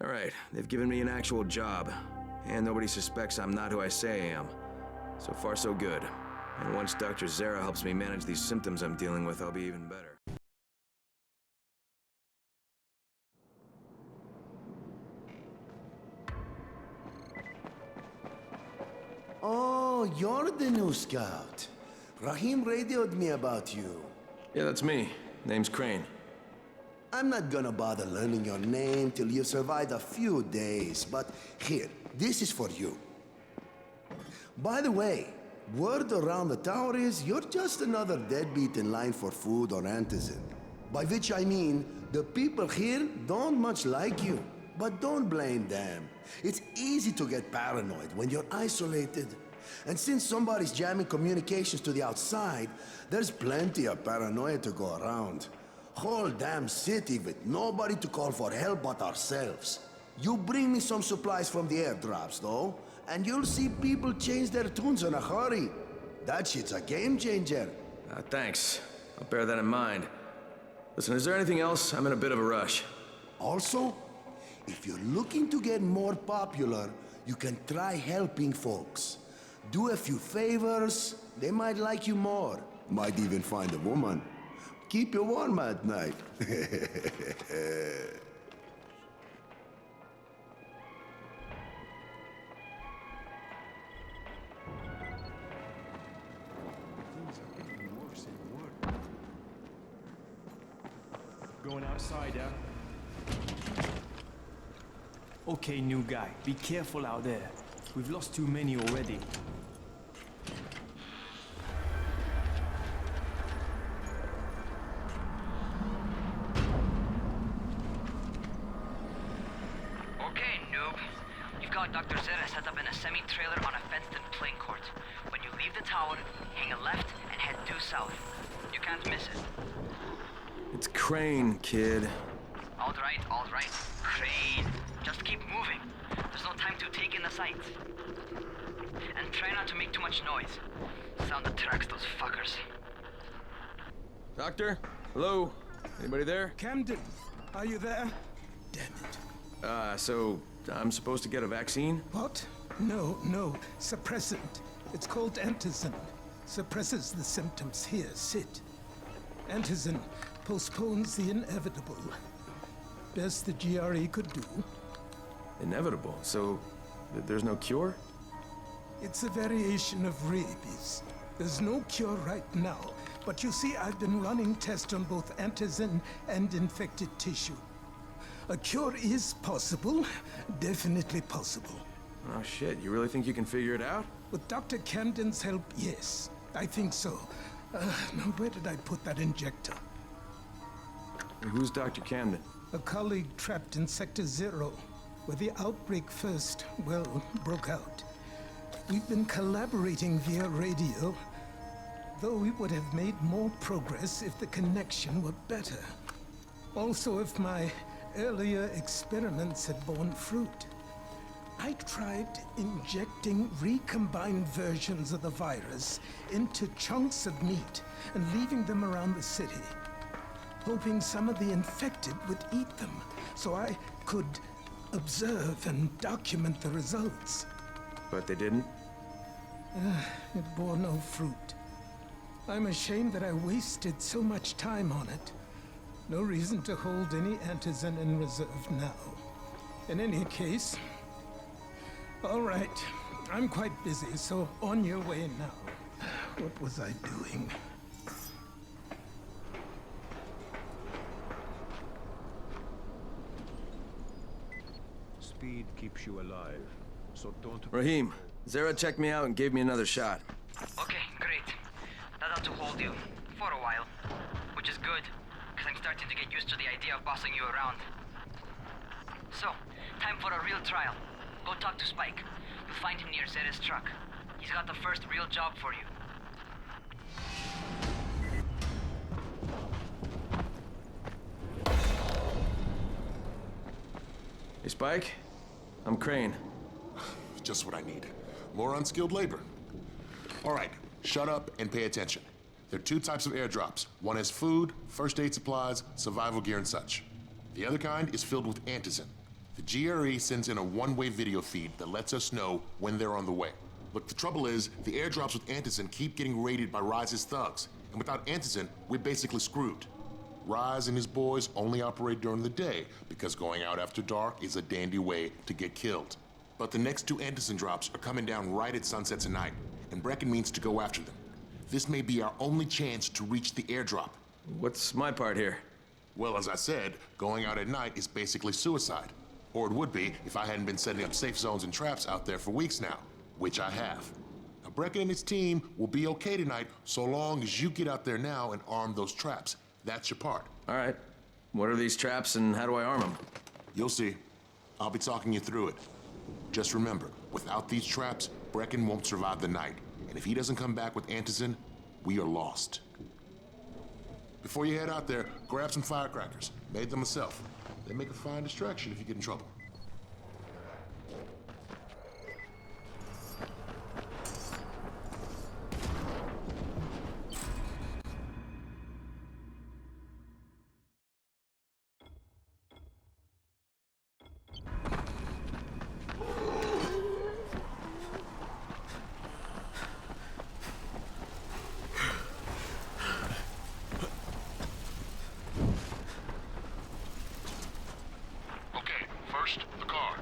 All right, they've given me an actual job, and nobody suspects I'm not who I say I am. So far, so good. And once Dr. Zere helps me manage these symptoms I'm dealing with, I'll be even better. Oh, you're the new scout. Rahim radioed me about you. Yeah, that's me. Name's Crane. I'm not gonna bother learning your name till you've survived a few days, but here, this is for you. By the way, word around the tower is you're just another deadbeat in line for food or antizin. By which I mean, the people here don't much like you. But don't blame them. It's easy to get paranoid when you're isolated. And since somebody's jamming communications to the outside, there's plenty of paranoia to go around. Whole damn city with nobody to call for help but ourselves. You bring me some supplies from the airdrops, though, and you'll see people change their tunes in a hurry. That shit's a game changer. Thanks. I'll bear that in mind. Listen, is there anything else? I'm in a bit of a rush. Also, if you're looking to get more popular, you can try helping folks. Do a few favors, they might like you more. Might even find a woman. Keep you warm at night. Going outside, huh? Okay, new guy. Be careful out there. We've lost too many already. Okay, noob. You've got Dr. Zere set up in a semi-trailer on a fenced-in playing court. When you leave the tower, hang a left and head due south. You can't miss it. It's Crane, kid. All right. Crane. Just keep moving. There's no time to take in the sights. And try not to make too much noise. Sound attracts those fuckers. Doctor? Hello? Anybody there? Camden, are you there? Damn it. So I'm supposed to get a vaccine? What? No. Suppressant. It's called antizin. Suppresses the symptoms. Here, sit. Antizin postpones the inevitable. Best the GRE could do. Inevitable? So there's no cure? It's a variation of rabies. There's no cure right now, but you see, I've been running tests on both antizin and infected tissue. A cure is possible, definitely possible. Oh shit, you really think you can figure it out? With Dr. Camden's help, yes. I think so. Now where did I put that injector? And who's Dr. Camden? A colleague trapped in Sector Zero, where the outbreak first, broke out. We've been collaborating via radio, though we would have made more progress if the connection were better. Also, if my earlier experiments had borne fruit. I tried injecting recombined versions of the virus into chunks of meat and leaving them around the city, hoping some of the infected would eat them so I could observe and document the results. But they didn't? It bore no fruit. I'm ashamed that I wasted so much time on it. No reason to hold any antizin in reserve now. In any case, all right, I'm quite busy, so on your way now. What was I doing? Speed keeps you alive, so don't... Rahim, Zere checked me out and gave me another shot. Okay, great. That ought to hold you. For a while. Which is good, because I'm starting to get used to the idea of bossing you around. So, time for a real trial. Go talk to Spike. You'll find him near Zere's truck. He's got the first real job for you. Hey, Spike? I'm Crane. Just what I need. More unskilled labor. All right, shut up and pay attention. There are two types of airdrops. One is food, first aid supplies, survival gear, and such. The other kind is filled with antizin. The GRE sends in a one-way video feed that lets us know when they're on the way. Look, the trouble is, the airdrops with Antizin keep getting raided by Rise's thugs, and without Antizin, we're basically screwed. Rise and his boys only operate during the day, because going out after dark is a dandy way to get killed. But the next 2 Antizin drops are coming down right at sunset tonight, and Brecken means to go after them. This may be our only chance to reach the airdrop. What's my part here? Well, as I said, going out at night is basically suicide. Or it would be if I hadn't been setting up safe zones and traps out there for weeks now, which I have. Now, Brecken and his team will be okay tonight so long as you get out there now and arm those traps. That's your part. All right. What are these traps and how do I arm them? You'll see. I'll be talking you through it. Just remember, without these traps, Brecken won't survive the night. And if he doesn't come back with Antizin, we are lost. Before you head out there, grab some firecrackers. Made them myself. They make a fine distraction if you get in trouble. First, the car.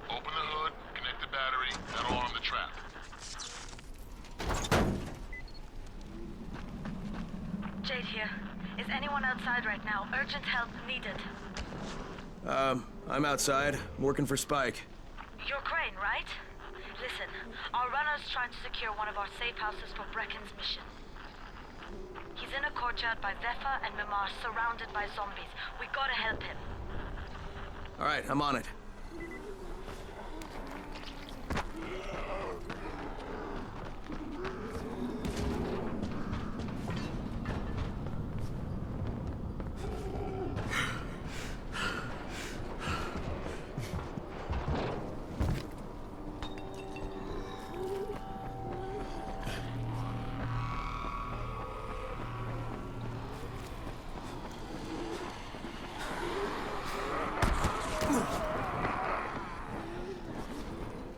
Open the hood, connect the battery, that'll arm the trap. Jade here. Is anyone outside right now? Urgent help needed. I'm outside, working for Spike. You're Crane, right? Listen, our runner's trying to secure one of our safe houses for Brecken's mission. He's in a courtyard by Vefa and Mimar, surrounded by zombies. We gotta help him. All right, I'm on it.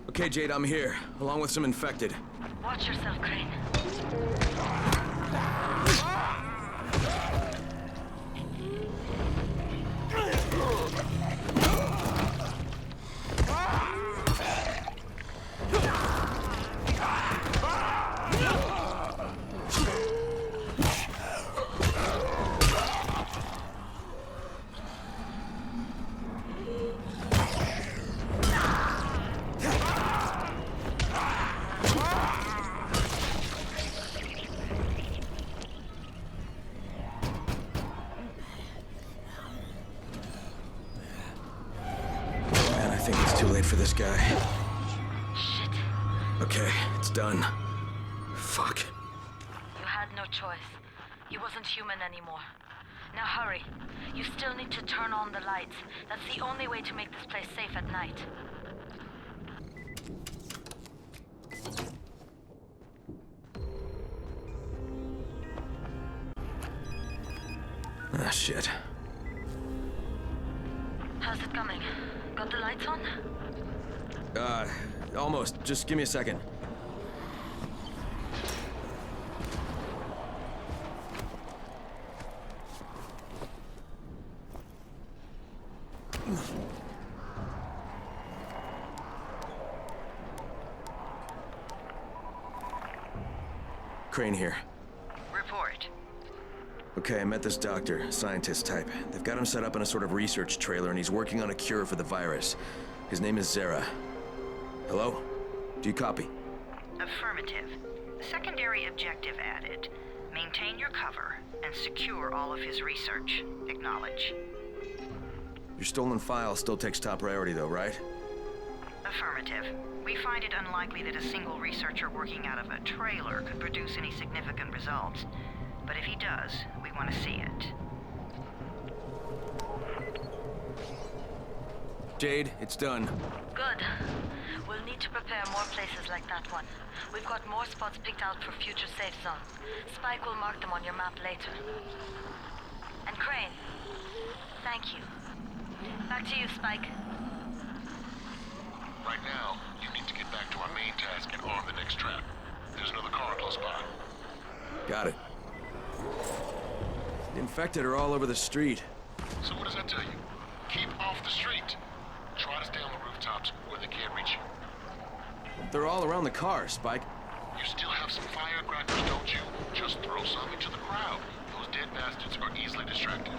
Okay, Jade, I'm here, along with some infected. Watch yourself, Crane. I think it's too late for this guy. Shit. Okay, it's done. Fuck. You had no choice. He wasn't human anymore. Now hurry. You still need to turn on the lights. That's the only way to make this place safe at night. Ah, shit. How's it coming? Got the lights on? Almost. Just give me a second. Crane here. Report. Okay, I met this doctor, scientist type. They've got him set up in a sort of research trailer, and he's working on a cure for the virus. His name is Zere. Hello? Do you copy? Affirmative. Secondary objective added. Maintain your cover and secure all of his research. Acknowledge. Your stolen file still takes top priority, though, right? Affirmative. We find it unlikely that a single researcher working out of a trailer could produce any significant results. But if he does, we want to see it. Jade, it's done. Good. We'll need to prepare more places like that one. We've got more spots picked out for future safe zones. Spike will mark them on your map later. And Crane, thank you. Back to you, Spike. Right now, you need to get back to our main task and arm the next trap. There's another car close by. Got it. The infected are all over the street. So what does that tell you? Keep off the street. Try to stay on the rooftops where they can't reach you. They're all around the car, Spike. You still have some firecrackers, don't you? Just throw some into the crowd. Those dead bastards are easily distracted.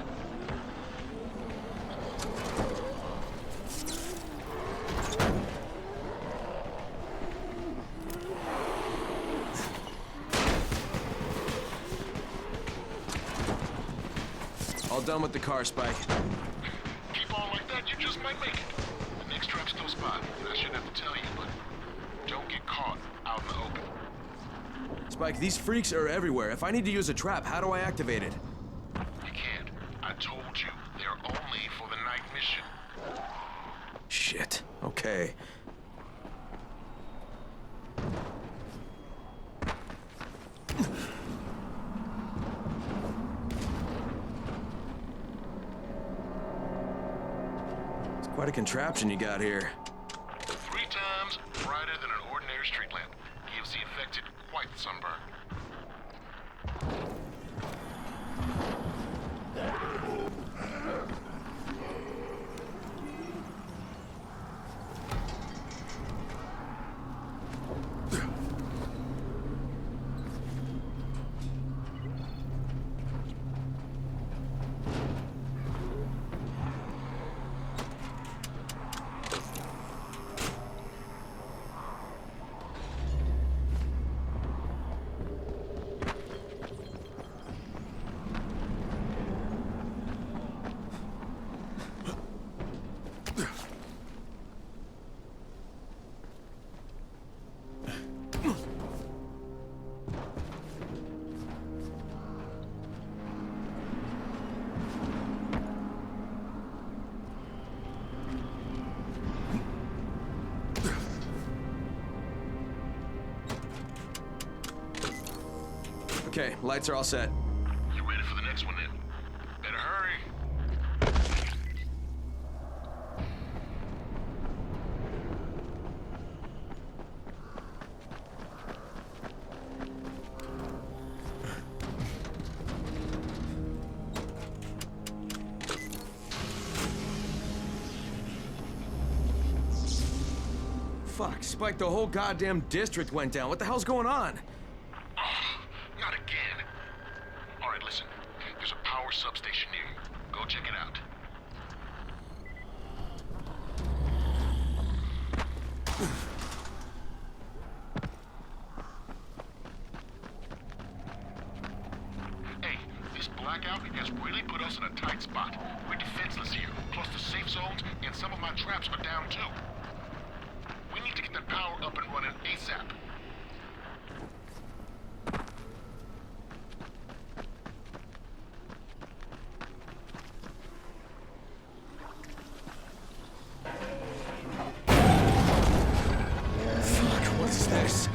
All done with the car, Spike. Keep on like that, you just might make it. The next trap's close by. I shouldn't have to tell you, but don't get caught out in the open. Spike, these freaks are everywhere. If I need to use a trap, how do I activate it? You can't. I told you, they're only for the night mission. Shit. Okay. It's quite a contraption you got here. 3 times brighter than an ordinary street lamp. Gives the infected quite the sunburn. Okay, lights are all set. You ready for the next one then? Better hurry. Fuck, Spike, the whole goddamn district went down. What the hell's going on? Not again. All right, listen. There's a power substation near you. Go check it out. Hey, this blackout has really put us in a tight spot. We're defenseless here. Plus the safe zones and some of my traps are down too. We need to get that power up and running ASAP. Fuck, what's this?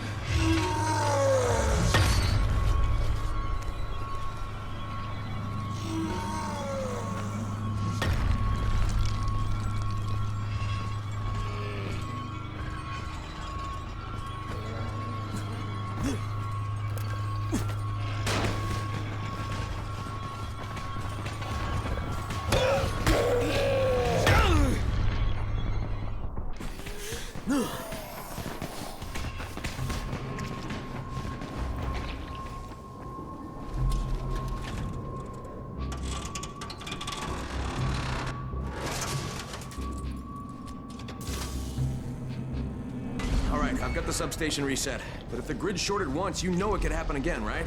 All right, I've got the substation reset. But if the grid shorted once, you know it could happen again, right?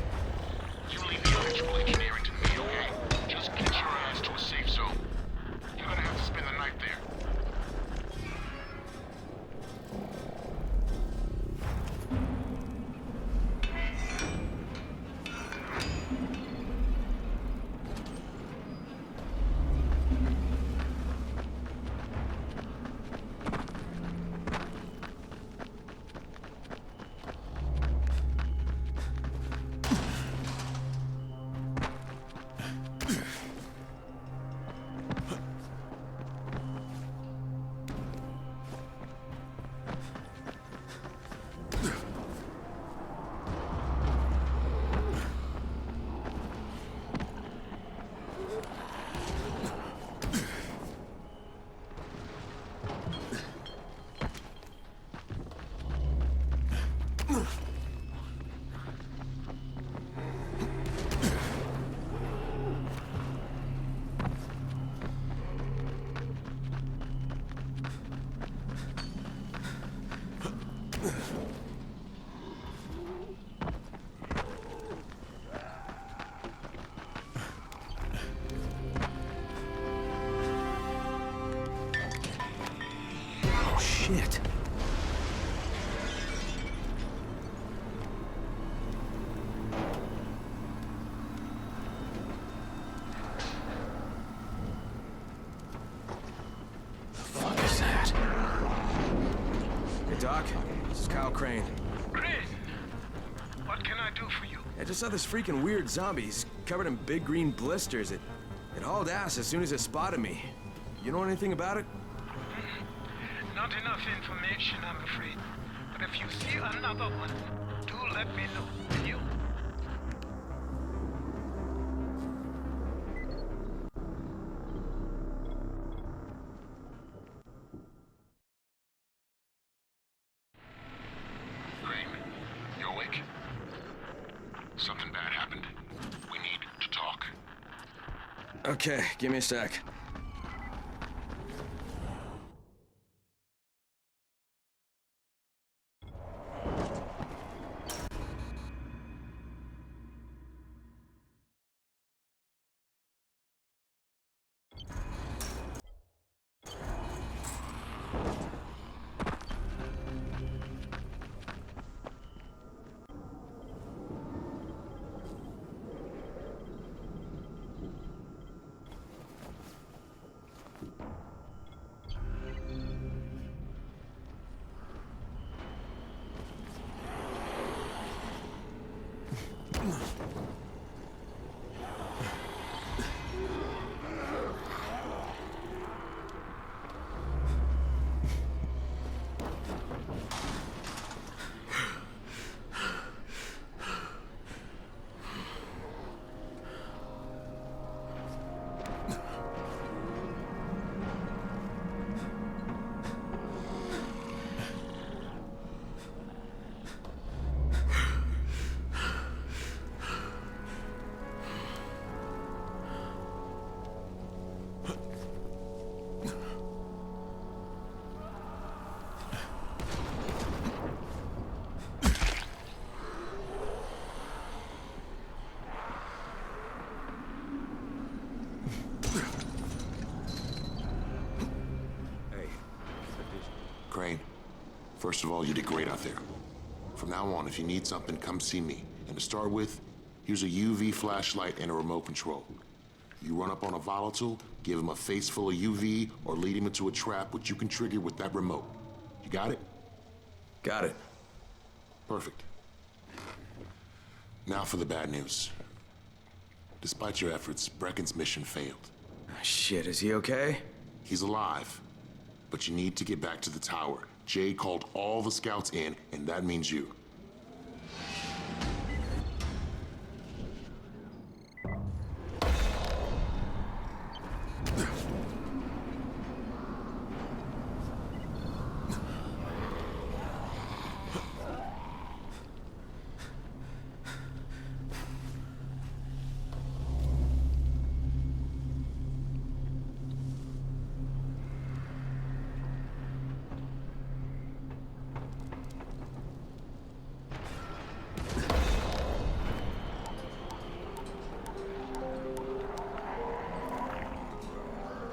You leave the electrical engineering to me, okay? Just get your ass to a safe zone. You're gonna have to spend the night there. shit. Doc, this is Kyle Crane. Crane! What can I do for you? I just saw this freaking weird zombie. He's covered in big green blisters. It hauled ass as soon as it spotted me. You know anything about it? Not enough information, I'm afraid. But if you see another one, do let me know, will you? Something bad happened. We need to talk. Okay, give me a sec. Crane, first of all, you did great out there. From now on, if you need something, come see me. And to start with, here's a UV flashlight and a remote control. You run up on a volatile, give him a face full of UV, or lead him into a trap which you can trigger with that remote. You got it? Got it. Perfect. Now for the bad news. Despite your efforts, Brecken's mission failed. Shit, is he okay? He's alive, but you need to get back to the tower. Jade called all the scouts in, and that means you.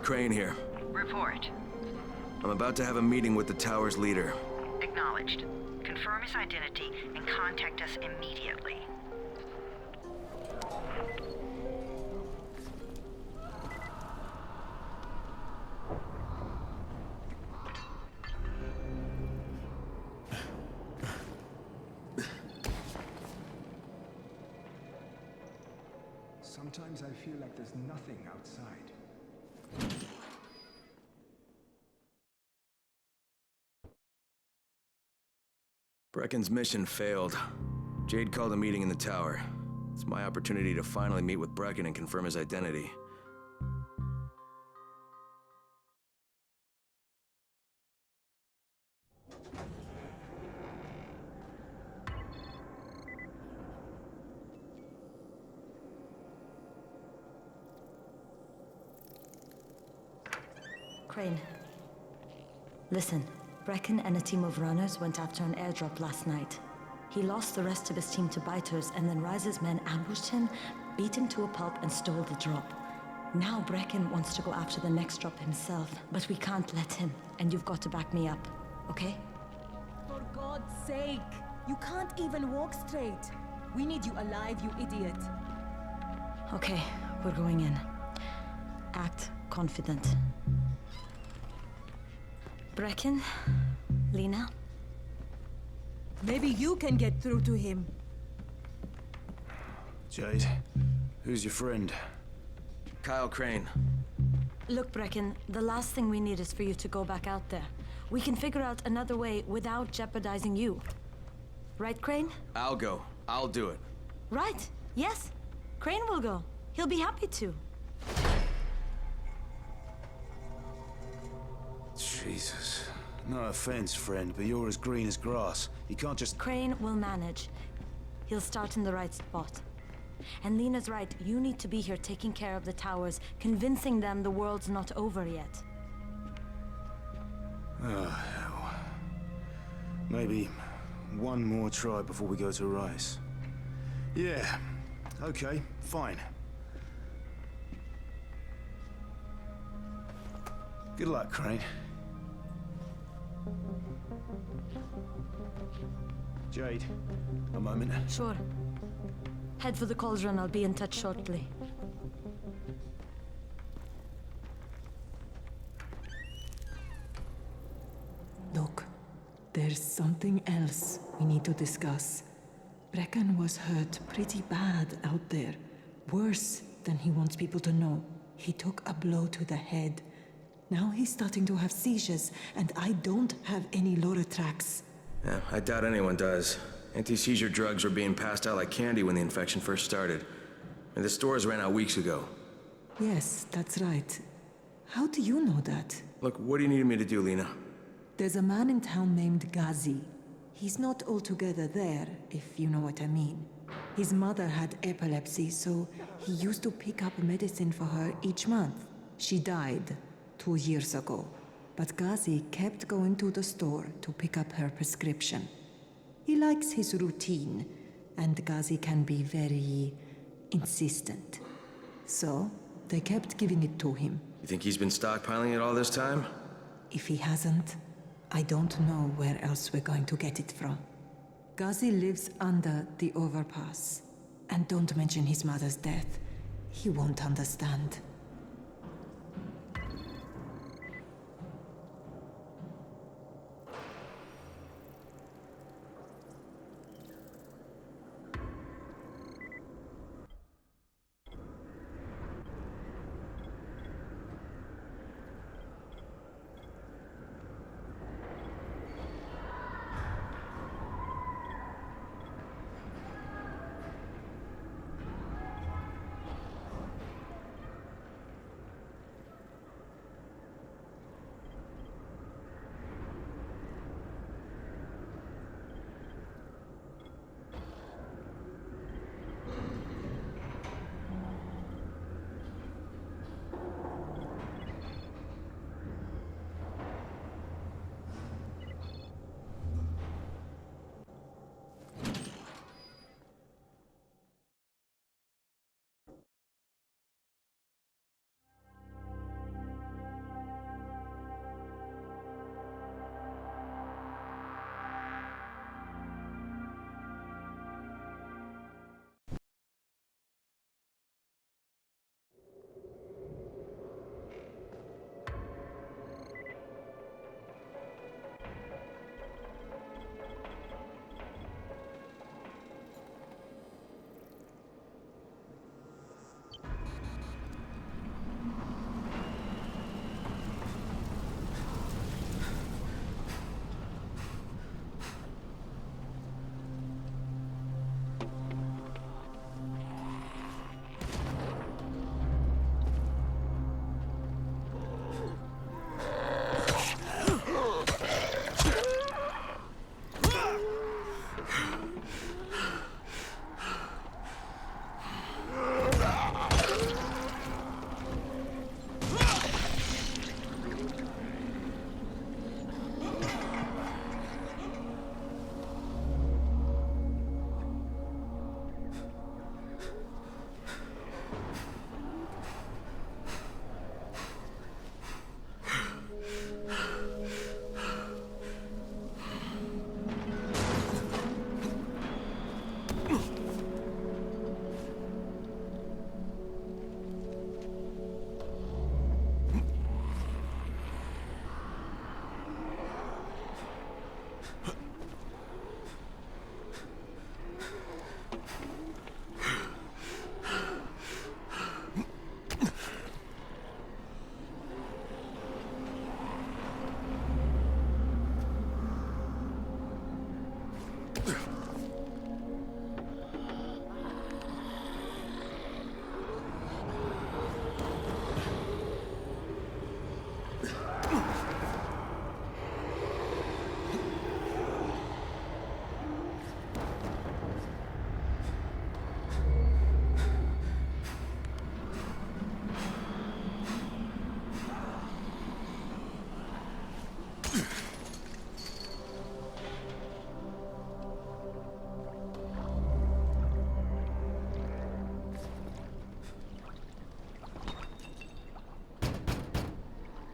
Crane here. Report. I'm about to have a meeting with the tower's leader. Acknowledged. Confirm his identity and contact us immediately. Sometimes I feel like there's nothing outside. Brecken's mission failed. Jade called a meeting in the tower. It's my opportunity to finally meet with Brecken and confirm his identity. Crane. Listen, Brecken and a team of runners went after an airdrop last night. He lost the rest of his team to biters, and then Rise's men ambushed him, beat him to a pulp, and stole the drop. Now Brecken wants to go after the next drop himself, but we can't let him, and you've got to back me up. okay? For God's sake! You can't even walk straight. We need you alive, you idiot. Okay, we're going in. Act confident. Brecken, Lena, Maybe you can get through to him. Jade, who's your friend? Kyle Crane. look, Brecken, the last thing we need is for you to go back out there. We can figure out another way without jeopardizing you. Right, Crane? I'll go. I'll do it. Right, yes. Crane will go. He'll be happy to. Jesus. No offense, friend, but you're as green as grass. You can't just... Crane will manage. He'll start in the right spot. And Lena's right, you need to be here taking care of the towers, convincing them the world's not over yet. Oh, hell. Maybe one more try before we go to Rice. Yeah, okay, fine. Good luck, Crane. Jade, a moment. Sure. Head for the cauldron, I'll be in touch shortly. Look, there's something else we need to discuss. Brecken was hurt pretty bad out there. Worse than he wants people to know. He took a blow to the head. Now he's starting to have seizures, and I don't have any Loratrax. Yeah, I doubt anyone does. Anti-seizure drugs were being passed out like candy when the infection first started. And the stores ran out weeks ago. Yes, that's right. How do you know that? Look, what do you need me to do, Lena? There's a man in town named Ghazi. He's not altogether there, if you know what I mean. His mother had epilepsy, so he used to pick up medicine for her each month. She died 2 years ago, but Ghazi kept going to the store to pick up her prescription. He likes his routine, and Ghazi can be very insistent. So, they kept giving it to him. You think he's been stockpiling it all this time? If he hasn't, I don't know where else we're going to get it from. Ghazi lives under the overpass. And don't mention his mother's death. He won't understand.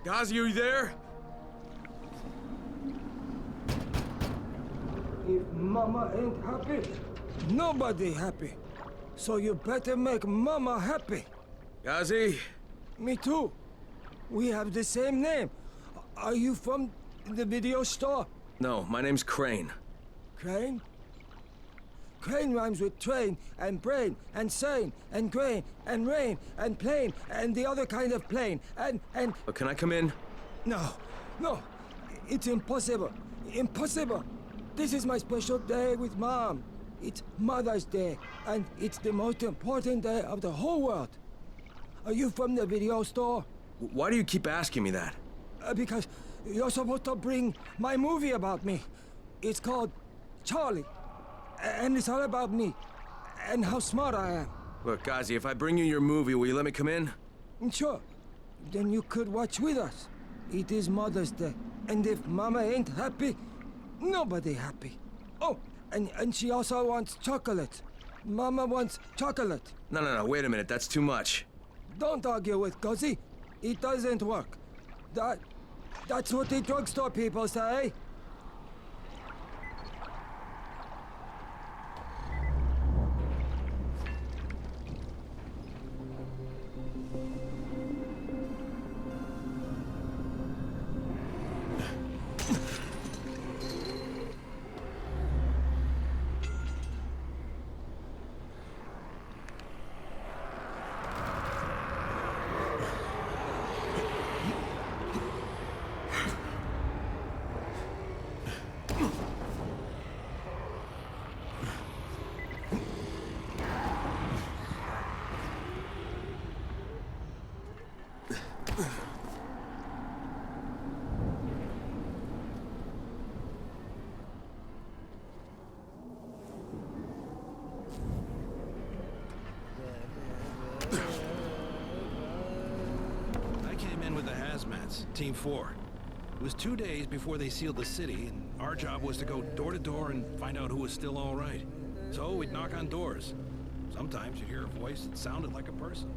Ghazi, are you there? If Mama ain't happy, nobody happy. So you better make Mama happy. Ghazi? Me too. We have the same name. Are you from the video store? No, my name's Crane. Crane? Crane rhymes with train, and brain, and sane, and grain, and rain, and plane, and the other kind of plane, and... Can I come in? No. It's impossible. Impossible. This is my special day with Mom. It's Mother's Day, and it's the most important day of the whole world. Are you from the video store? Why do you keep asking me that? Because you're supposed to bring my movie about me. It's called Charlie. And it's all about me. And how smart I am. Look, Ghazi, if I bring you your movie, will you let me come in? Sure. Then you could watch with us. It is Mother's Day. And if Mama ain't happy, nobody happy. Oh, and she also wants chocolate. Mama wants chocolate. No, wait a minute, that's too much. Don't argue with Ghazi. It doesn't work. That's what the drugstore people say. Team 4. It was 2 days before they sealed the city, and our job was to go door to door and find out who was still all right. So we'd knock on doors. Sometimes you'd hear a voice that sounded like a person.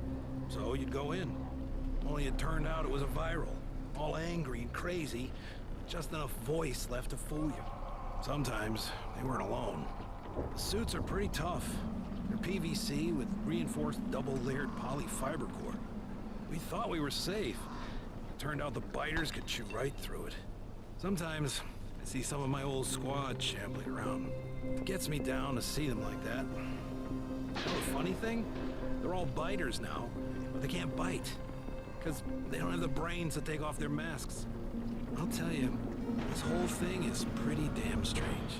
So you'd go in. Only it turned out it was a viral. All angry and crazy, with just enough voice left to fool you. Sometimes they weren't alone. The suits are pretty tough. They're PVC with reinforced double-layered polyfiber core. We thought we were safe. Turned out the biters could chew right through it. Sometimes I see some of my old squad shambling around. It gets me down to see them like that. You know the funny thing? They're all biters now, but they can't bite. Because they don't have the brains to take off their masks. I'll tell you, this whole thing is pretty damn strange.